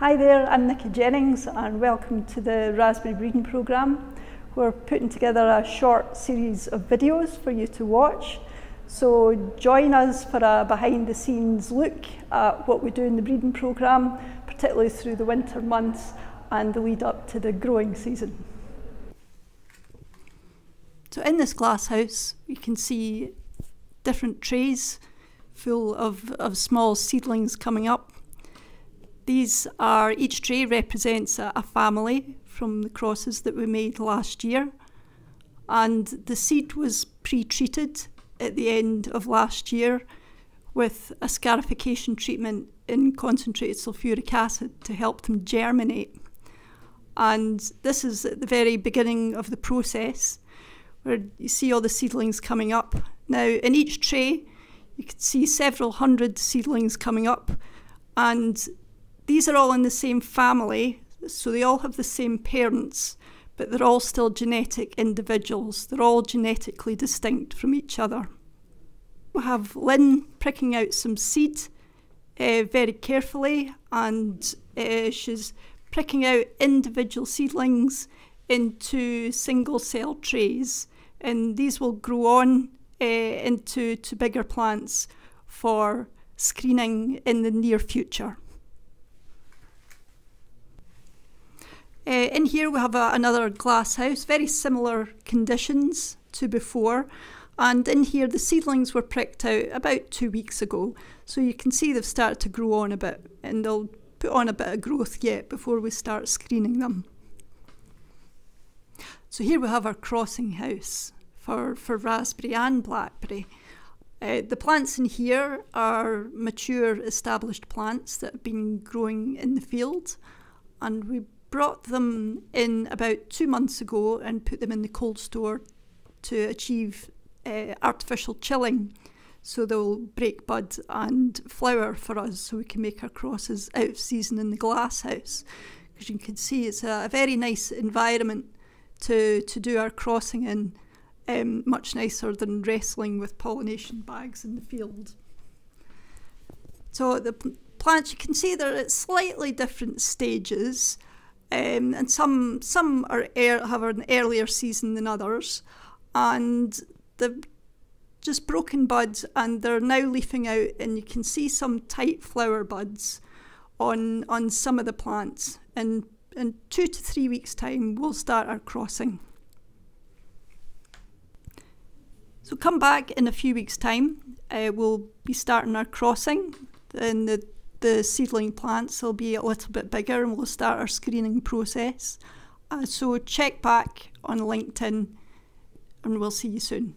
Hi there, I'm Nikki Jennings and welcome to the Raspberry Breeding Programme. We're putting together a short series of videos for you to watch. So join us for a behind the scenes look at what we do in the breeding programme, particularly through the winter months and the lead up to the growing season. So in this glass house you can see different trays full of small seedlings coming up. Each tray represents a family from the crosses that we made last year, and the seed was pre-treated at the end of last year with a scarification treatment in concentrated sulfuric acid to help them germinate. And this is at the very beginning of the process where you see all the seedlings coming up. Now in each tray you can see several hundred seedlings coming up, and these are all in the same family, so they all have the same parents, but they're all still genetic individuals. They're all genetically distinct from each other. We have Lynn pricking out some seed very carefully, and she's pricking out individual seedlings into single cell trays, and these will grow on into bigger plants for screening in the near future. In here we have another glass house, very similar conditions to before, and in here the seedlings were pricked out about 2 weeks ago, so you can see they've started to grow on a bit, and they'll put on a bit of growth yet before we start screening them. So here we have our crossing house for raspberry and blackberry. The plants in here are mature established plants that have been growing in the field, and we brought them in about 2 months ago and put them in the cold store to achieve artificial chilling, so they'll break bud and flower for us so we can make our crosses out of season in the glass house. As you can see, it's a very nice environment to do our crossing in, much nicer than wrestling with pollination bags in the field. So the plants, you can see they're at slightly different stages. And some have an earlier season than others, and they've just broken buds and they're now leafing out, and you can see some tight flower buds on some of the plants. And in 2 to 3 weeks' time we'll start our crossing. So come back in a few weeks' time, we'll be starting our crossing, and the seedling plants will be a little bit bigger and we'll start our screening process. So check back on LinkedIn and we'll see you soon.